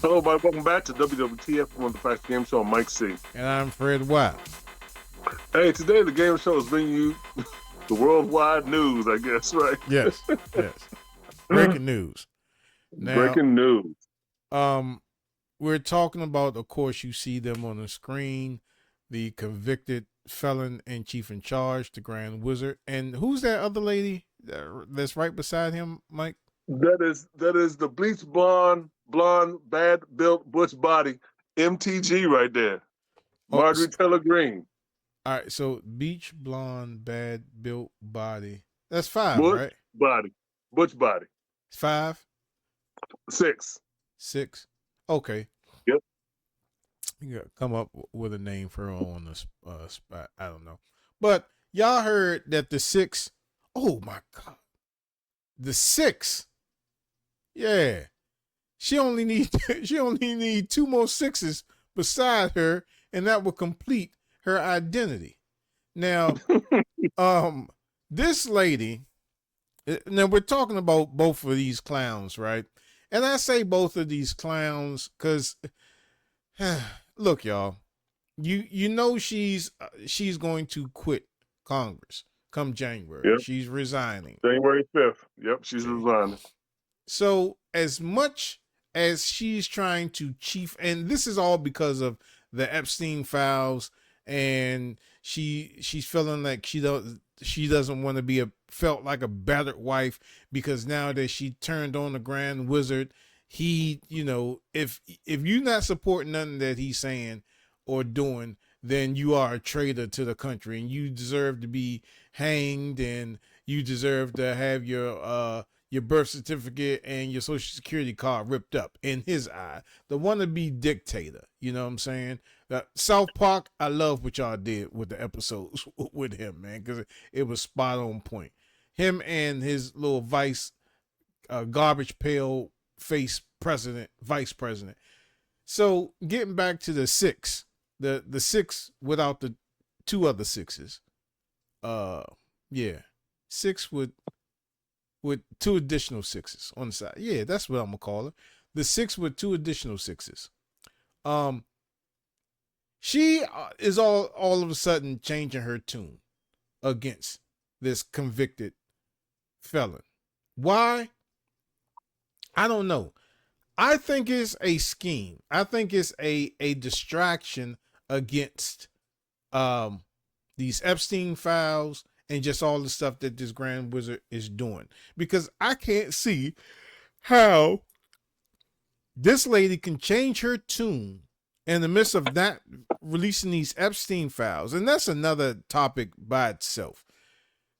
Hello, everybody. Welcome back to WWTF, one of the Facts Game Show. I'm MikeC. And I'm Fred Wild. Hey, today the game show is bringing you the worldwide news, I guess, right? Yes, yes. Breaking news. Now, breaking news. We're talking about, of course, you see them on the screen, the convicted felon in chief in charge, the Grand Wizard. And who's that other lady that's right beside him, Mike? That is the bleach blonde, bad built butch body, MTG right there. Marjorie Taylor Greene. All right, so beach blonde, bad built body. That's 5, butch right? Butch body. 5? 6. 6. Okay. Yep. You gotta come up with a name for her on the spot. I don't know. But y'all heard that the 6, oh my God. The 6. Yeah. She only need 2 more 6s beside her, and that will complete her identity. Now, this lady, now we're talking about both of these clowns, right? And I say both of these clowns because, look, y'all, you know she's going to quit Congress come January. Yep. She's resigning. January 5th. Yep, she's resigning. So as much as she's trying to chief, and this is all because of the Epstein files, and she's feeling like she doesn't want to be felt like a battered wife, because now that she turned on the Grand Wizard, he, you know, if you're not supporting nothing that he's saying or doing, then you are a traitor to the country, and you deserve to be hanged, and you deserve to have your birth certificate and your social security card ripped up, in his eye. The wannabe dictator, you know what I'm saying? South Park, I love what y'all did with the episodes with him, man, because it was spot on point. Him and his little garbage pail face vice president. So getting back to the 6, the 6 without the 2 other 6s. Yeah, 6 with 2 additional 6s on the side. Yeah, that's what I'm gonna call her. The 6 with 2 additional 6s. She is all of a sudden changing her tune against this convicted felon. Why? I don't know. I think it's a scheme. I think it's a distraction against these Epstein files and just all the stuff that this Grand Wizard is doing. Because I can't see how this lady can change her tune in the midst of not releasing these Epstein files. And that's another topic by itself.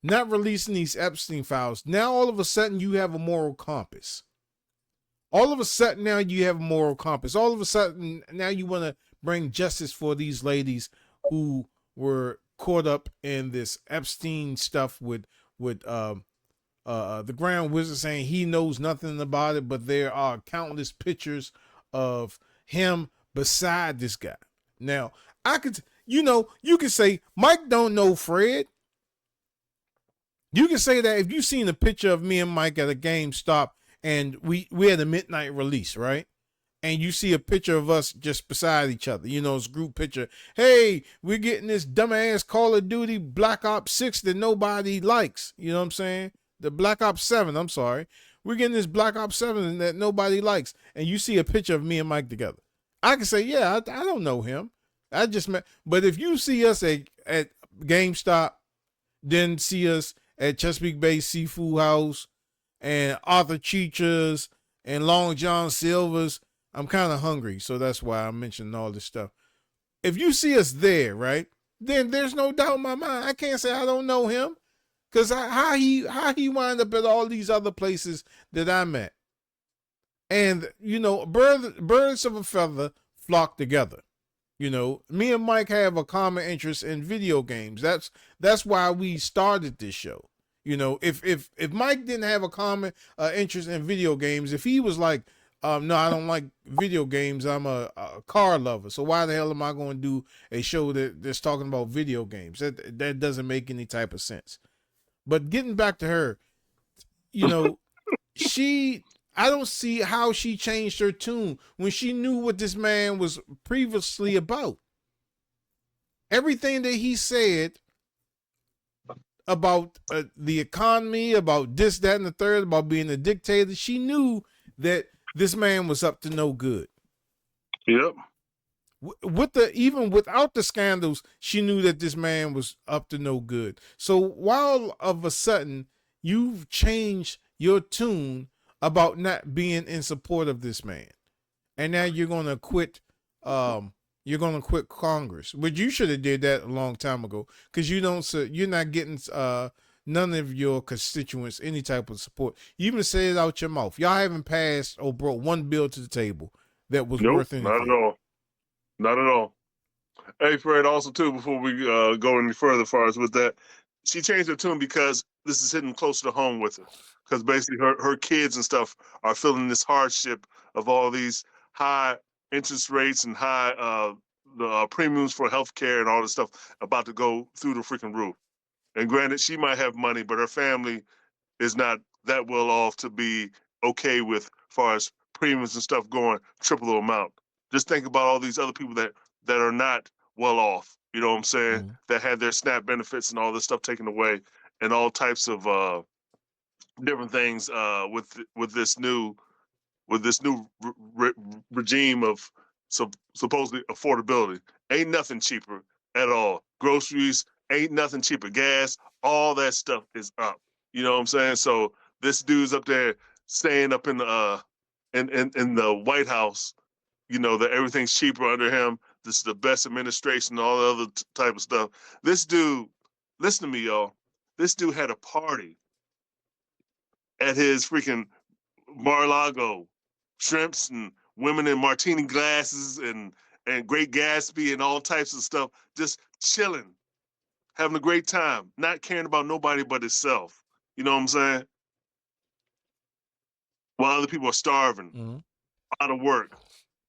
Not releasing these Epstein files. Now all of a sudden you have a moral compass. All of a sudden now you have a moral compass. All of a sudden now you want to bring justice for these ladies who were caught up in this Epstein stuff with the Grand Wizard saying he knows nothing about it, but there are countless pictures of him beside this guy. Now, you can say Mike don't know Fred. You can say that if you've seen a picture of me and Mike at a GameStop and we had a midnight release, right? And you see a picture of us just beside each other, you know, it's a group picture. Hey, we're getting this dumbass Call of Duty Black Ops 6 that nobody likes. You know what I'm saying? The Black Ops 7, I'm sorry. We're getting this Black Ops 7 that nobody likes. And you see a picture of me and Mike together. I can say, yeah, I don't know him. I just met. But if you see us at GameStop, then see us at Chesapeake Bay Seafood House and Arthur Cheecher's and Long John Silver's, I'm kind of hungry, so that's why I'm mentioning all this stuff. If you see us there, right, then there's no doubt in my mind. I can't say I don't know him, because how he wind up at all these other places that I'm at. And, you know, birds of a feather flock together. You know, me and Mike have a common interest in video games. That's why we started this show. You know, if Mike didn't have a common interest in video games, if he was like no, I don't like video games. I'm a car lover. So why the hell am I going to do a show that's talking about video games? That doesn't make any type of sense. But getting back to her, you know, I don't see how she changed her tune when she knew what this man was previously about. Everything that he said about the economy, about this, that, and the third, about being a dictator, she knew that this man was up to no good. Yep. Even without the scandals, she knew that this man was up to no good. So while of a sudden you've changed your tune about not being in support of this man, and now you're gonna quit. You're gonna quit Congress, but you should have did that a long time ago, because you're not getting none of your constituents any type of support. You even say it out your mouth. Y'all haven't passed or brought one bill to the table that was worth anything. Not at all. Not at all. Hey, Fred, also, too, before we go any further as far as with that, she changed her tune because this is hitting closer to home with her. Because basically her kids and stuff are feeling this hardship of all these high interest rates and high the premiums for healthcare and all this stuff about to go through the freaking roof. And granted, she might have money, but her family is not that well off to be okay with as far as premiums and stuff going triple the amount. Just think about all these other people that are not well off, you know what I'm saying, Mm-hmm. that had their SNAP benefits and all this stuff taken away, and all types of different things with this new regime of supposedly affordability. Ain't nothing cheaper at all. Groceries ain't nothing cheaper. Gas, all that stuff is up. You know what I'm saying? So this dude's up there staying up in the White House, you know, that everything's cheaper under him. This is the best administration, all the other type of stuff. This dude, listen to me, y'all. This dude had a party at his freaking Mar-a-Lago, shrimps and women in martini glasses and Great Gatsby and all types of stuff, just chilling, having a great time, not caring about nobody but himself. You know what I'm saying? While other people are starving, out of work.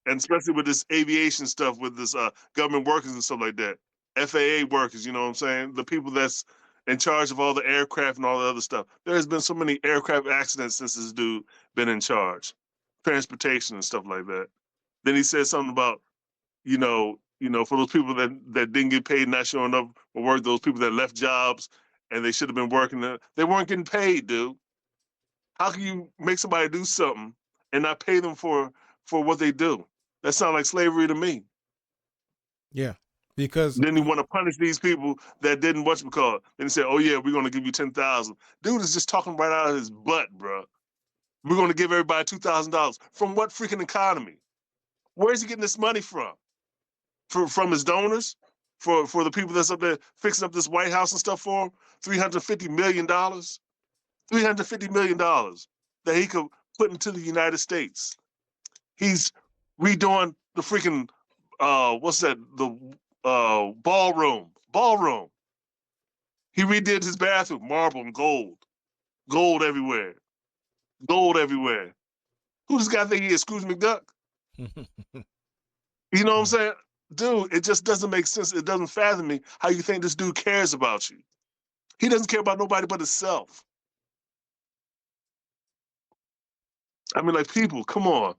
And especially with this aviation stuff, with this government workers and stuff like that, FAA workers, you know what I'm saying? The people that's in charge of all the aircraft and all the other stuff. There's been so many aircraft accidents since this dude been in charge, transportation and stuff like that. Then he said something about, you know, for those people that didn't get paid, not showing up for work, those people that left jobs and they should have been working, they weren't getting paid, dude. How can you make somebody do something and not pay them for what they do? That sounds like slavery to me. Yeah, because then he want to punish these people that didn't whatchamacallit. Then he said, "Oh yeah, we're going to give you $10,000." Dude is just talking right out of his butt, bro. We're going to give everybody $2,000 from what freaking economy? Where's he getting this money from? From his donors? For the people that's up there fixing up this White House and stuff for him? $350 million. $350 million that he could put into the United States. He's redoing the freaking what's that? The ballroom. He redid his bathroom, marble and gold everywhere, gold everywhere. Who does this guy think he is, Scrooge McDuck? You know what I'm saying, dude? It just doesn't make sense. It doesn't fathom me how you think this dude cares about you. He doesn't care about nobody but himself. I mean, like, people, come on.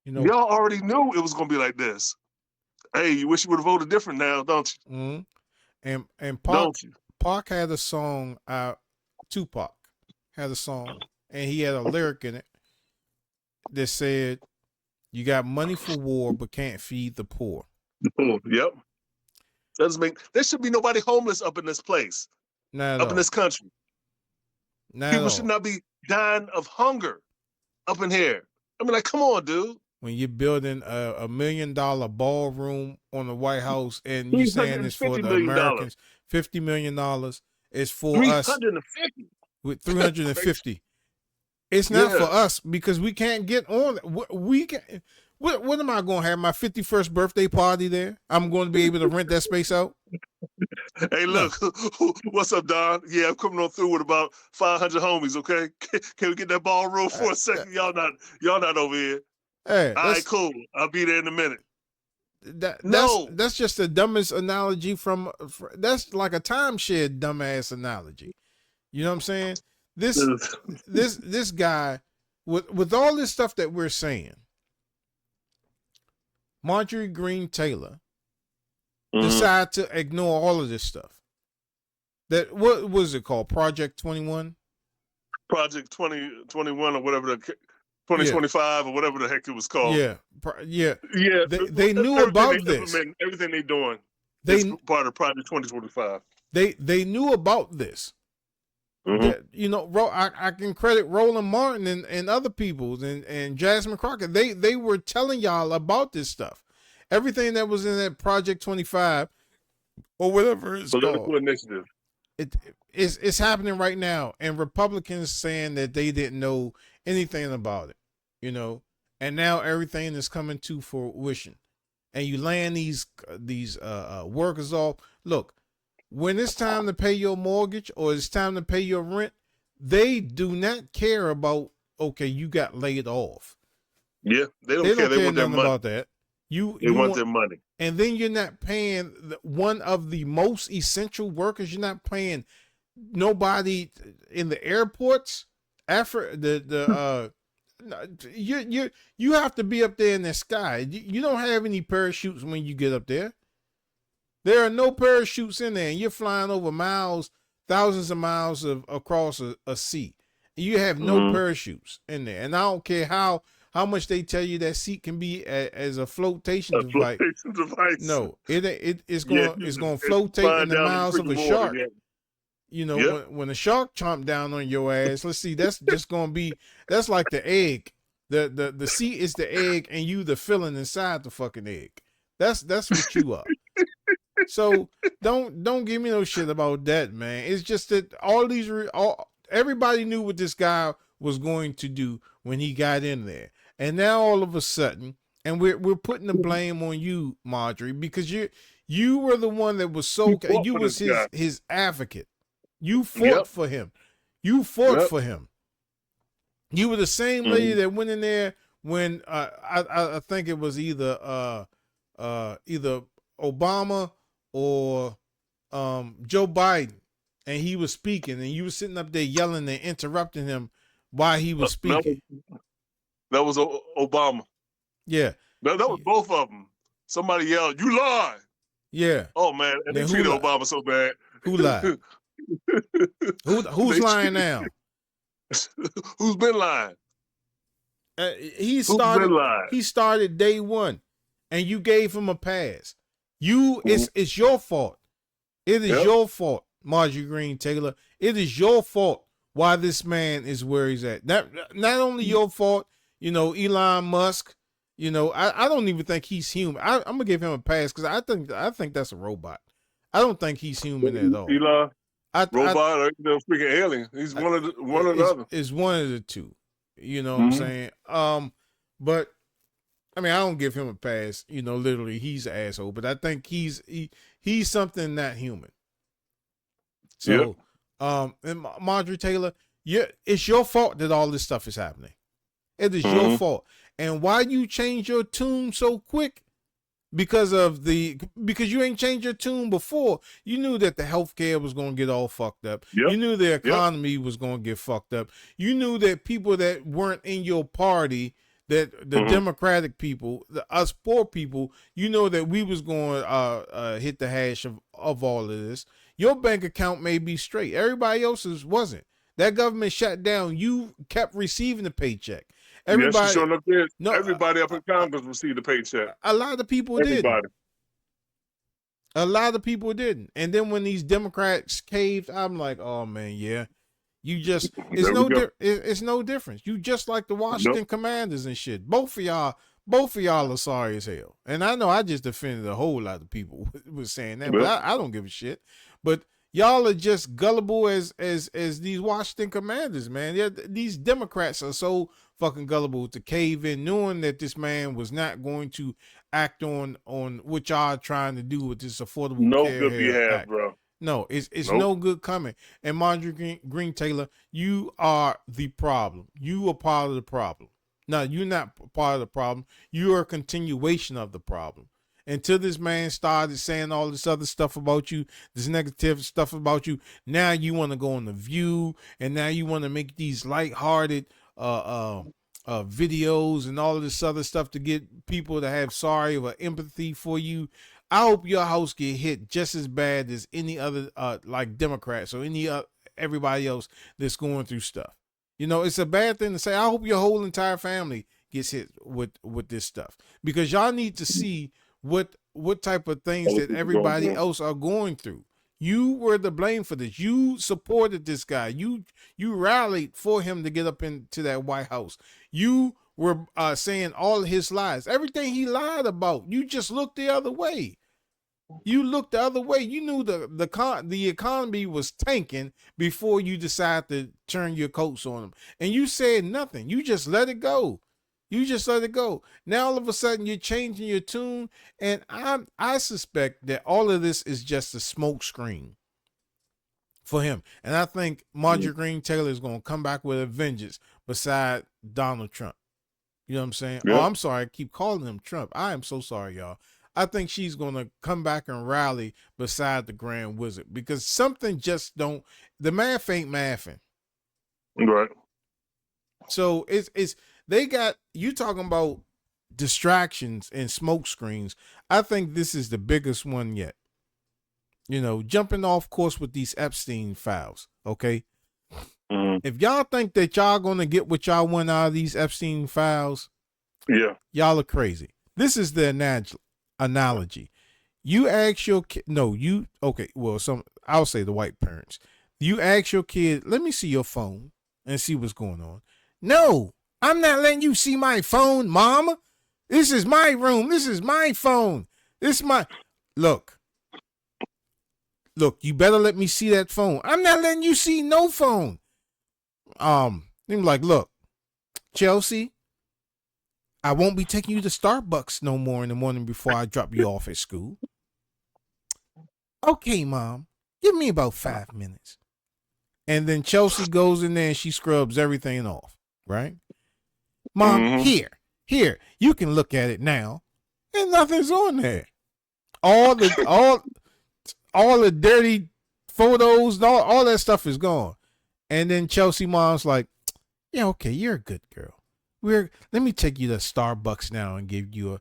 You know, y'all already knew it was gonna be like this. Hey, you wish you would have voted different now, don't you? Mm-hmm. And Pac had a song out. Tupac had a song, and he had a lyric in it that said, "You got money for war, but can't feed the poor." Yep. There should be nobody homeless up in this place, up in this country. People should not be dying of hunger up in here. I mean, like, come on, dude. When you're building a $1 million ballroom on the White House and you're saying it's for the Americans, $50 million is for us. 350. With 350. It's not for us because we can't get on. We can. What am I going to have? My 51st birthday party there? I'm going to be able to rent that space out? Hey, look, what's up, Don? Yeah, I'm coming on through with about 500 homies. Okay, can we get that ball roll for a second? Y'all not over here. Hey, All right, cool. I'll be there in a minute. That's just the dumbest analogy from that's like a timeshare dumbass analogy. You know what I'm saying? This guy with all this stuff that we're saying, Marjorie Green Taylor decide to ignore all of this stuff. That what was it called? Project 21? Project 2021 or whatever the 2025 or whatever the heck it was called. Yeah. They knew everything about this. Everything they're doing is part of Project 2025. They knew about this. That, you know, I can credit Roland Martin and other people and Jasmine Crockett. They were telling y'all about this stuff. Everything that was in that Project 25 or whatever it's called. Initiative. It's happening right now, and Republicans saying that they didn't know anything about it, you know, and now everything is coming to fruition, and you laying these workers off. Look, when it's time to pay your mortgage or it's time to pay your rent, they do not care about, okay, you got laid off. Yeah, they don't care. They want their money. About that. They want their money. And then you're not paying one of the most essential workers. You're not paying nobody in the airports. You have to be up there in the sky. You don't have any parachutes when you get up there. There are no parachutes in there, and you're flying over miles, thousands of miles across a sea. You have no parachutes in there, and I don't care how much they tell you that seat can be as a flotation device. No, it's going to flotate in the mouths of a shark. Again. You know, when a shark chomp down on your ass, let's see, that's just going to be, that's like the egg. The seat is the egg, and you the filling inside the fucking egg. That's what you are. So don't give me no shit about that, man. It's just that everybody knew what this guy was going to do when he got in there, and now all of a sudden, and we're putting the blame on you, Marjorie, because you were the one that was you was his advocate. You fought for him. You fought for him. You were the same lady that went in there when I think it was either Obama or Joe Biden, and he was speaking, and you were sitting up there yelling and interrupting him while he was speaking. That was Obama. Yeah. That was both of them. Somebody yelled, "You lie!" Yeah. Oh man, and they treated Obama so bad. Who lied? Who's lying now? Who's been lying? He started day one, and you gave him a pass. It's your fault. It is your fault, Marjorie Green Taylor. It is your fault why this man is where he's at. Not only your fault, you know, Elon Musk. You know, I don't even think he's human. I'm gonna give him a pass because I think that's a robot. I don't think he's human at all. Elon, robot or freaking alien. He's one or the other. It's one of the two. You know what I'm saying? But I mean, I don't give him a pass. You know, literally, he's an asshole. But I think he's something not human. So, and Marjorie Taylor, it's your fault that all this stuff is happening. It is your fault. And why you change your tune so quick? Because you ain't changed your tune before. You knew that the healthcare was going to get all fucked up. You knew the economy was going to get fucked up. You knew that people that weren't in your party, that the Democratic people, us poor people, you know that we was going to hit the hash of all of this. Your bank account may be straight. Everybody else's wasn't. That government shut down. You kept receiving the paycheck. Everybody, everybody up in Congress received a paycheck. A lot of people didn't. A lot of people didn't. And then when these Democrats caved, I'm like, oh man, you just it's no difference. You just like the Washington Commanders and shit. Both of y'all are sorry as hell. And I know I just offended a whole lot of people with saying that, but I don't give a shit. But y'all are just gullible as these Washington Commanders, man. These Democrats are so fucking gullible to cave in, knowing that this man was not going to act on what y'all are trying to do with this Affordable Care Good behalf, Act. bro. No, it's Nope. no good coming. And Marjorie Green Taylor, you are the problem. You are part of the problem. No, you're not part of the problem. You are a continuation of the problem. Until this man started saying all this other stuff about you, this negative stuff about you, now you want to go on The View, and now you want to make these lighthearted videos and all of this other stuff to get people to have sorry or empathy for you. I hope your house get hit just as bad as any other like Democrats or any everybody else that's going through stuff. You know, it's a bad thing to say. I hope your whole entire family gets hit with this stuff, because y'all need to see what type of things that everybody else are going through. You were to blame for this. You supported this guy. You rallied for him to get up into that White House. You were saying all of his lies. Everything he lied about, you just looked the other way. You looked the other way. You knew the economy was tanking before you decided to turn your coats on him. And you said nothing. You just let it go. You just let it go. Now all of a sudden you're changing your tune, and I suspect that all of this is just a smoke screen for him. And I think Marjorie Green Taylor is going to come back with a vengeance beside Donald Trump. You know what I'm saying? Yeah. Oh, I'm sorry. I keep calling him Trump. I am so sorry, y'all. I think she's going to come back and rally beside the Grand Wizard, because something just don't, the math ain't mathing. Right. So it's they got you talking about distractions and smoke screens. I think this is the biggest one yet. You know, jumping off course with these Epstein files. Okay. Mm-hmm. If y'all think that y'all gonna get what y'all want out of these Epstein files, yeah, y'all are crazy. This is the analogy. You ask your kid, I'll say the white parents. You ask your kid, let me see your phone and see what's going on. No, I'm not letting you see my phone, mama. This is my room. This is my phone. This is my, look, you better let me see that phone. I'm not letting you see no phone. They be like, look, Chelsea, I won't be taking you to Starbucks no more in the morning before I drop you off at school. Okay, Mom, give me about 5 minutes. And then Chelsea goes in there and she scrubs everything off, right? Mom, here, you can look at it now. And nothing's on there. All the dirty photos, all that stuff is gone. And then Chelsea mom's like, yeah, okay, you're a good girl. Let me take you to Starbucks now and get you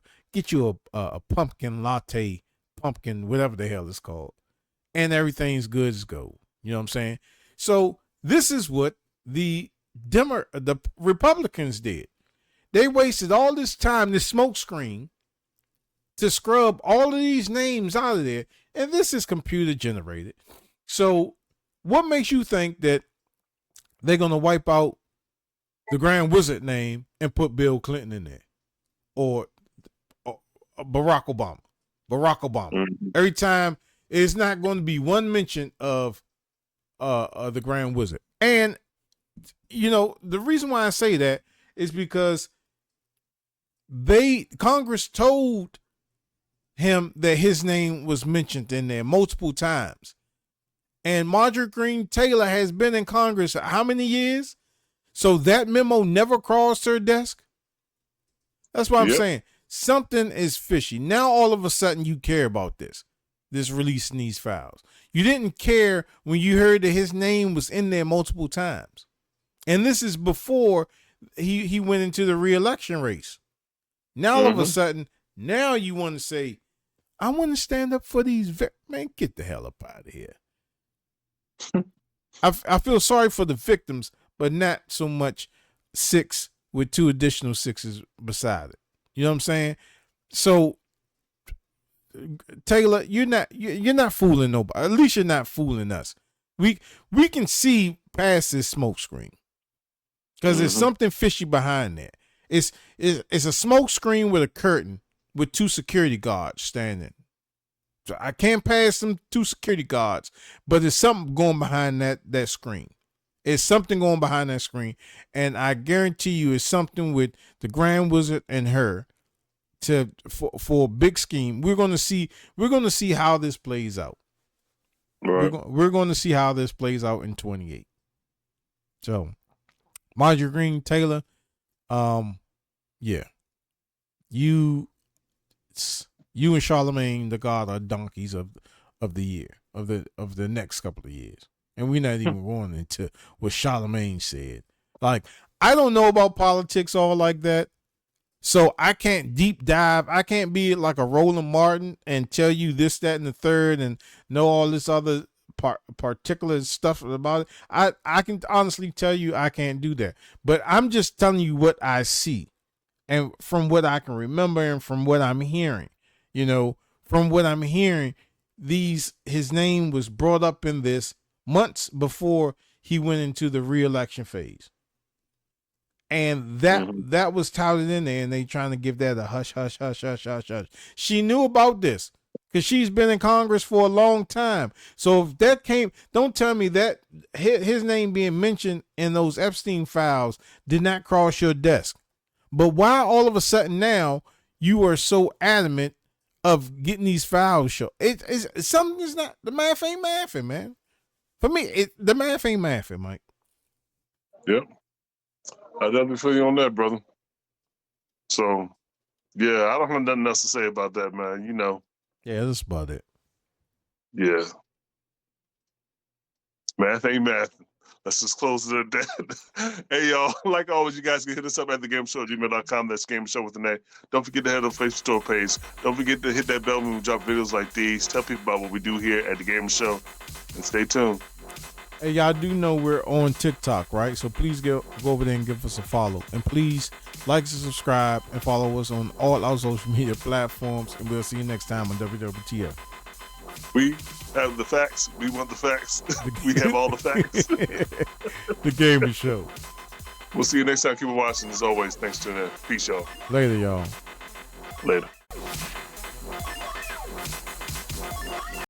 a pumpkin latte, whatever the hell it's called. And everything's good as gold. You know what I'm saying? So this is what the Republicans did. They wasted all this time, this smoke screen, to scrub all of these names out of there. And this is computer generated. So what makes you think that they're going to wipe out the Grand Wizard name and put Bill Clinton in there? Or Barack Obama? Mm-hmm. Every time, it's not going to be one mention of the Grand Wizard. And, you know, the reason why I say that is because Congress told him that his name was mentioned in there multiple times. And Marjorie Green Taylor has been in Congress how many years? So that memo never crossed her desk. That's what I'm saying. Something is fishy. Now all of a sudden you care about this releasing these files. You didn't care when you heard that his name was in there multiple times. And this is before he went into the re-election race. Now all of a sudden, now you want to say, I want to stand up for these man, get the hell up out of here. I feel sorry for the victims, but not so much 6 with 2 additional 6s beside it. You know what I'm saying? So Taylor, you're not fooling nobody. At least you're not fooling us. We can see past this smoke screen because there's something fishy behind that. It's a smoke screen with a curtain with 2 security guards standing. So I can't pass them 2 security guards, but there's something going behind that screen. It's something going behind that screen, and I guarantee you, it's something with the Grand Wizard and her for a big scheme. We're gonna see how this plays out. Right. We're going to see how this plays out in 28. So, Marjorie Green Taylor, yeah, you and Charlemagne the God are donkeys of the year of the next couple of years, and we're not even going into what Charlemagne said. Like, I don't know about politics all like that, so I can't deep dive. I can't be like a Roland Martin and tell you this, that, and the third, and know all this other particular stuff about it. I can honestly tell you I can't do that, but I'm just telling you what I see, and from what I can remember, and from what I'm hearing. From what I'm hearing, his name was brought up in this months before he went into the re-election phase. And that was touted in there, and they trying to give that a hush, hush, hush, hush, hush, hush. She knew about this because she's been in Congress for a long time. So if that don't tell me that his name being mentioned in those Epstein files did not cross your desk. But why all of a sudden now you are so adamant of getting these files shown? It's something is not, the math ain't mathing, man. For me, the math ain't mathing, Mike. Yep. I definitely feel you on that, brother. So, yeah, I don't have nothing else to say about that, man. Yeah, that's about it. Yeah. Math ain't math. Let's just close it at that. Hey, y'all, like always, you guys can hit us up at thagamersshow@gmail.com. That's Game Show with an A. Don't forget to head to the Facebook store page. Don't forget to hit that bell when we drop videos like these. Tell people about what we do here at The Gamer Show. And stay tuned. Hey, y'all do know we're on TikTok, right? So please go over there and give us a follow. And please like and subscribe and follow us on all our social media platforms. And we'll see you next time on WWTF. We have the facts. We want the facts. We have all the facts. The Gamer Show. We'll see you next time. Keep on watching. As always, thanks for tuning in. Peace, y'all. Later, y'all. Later.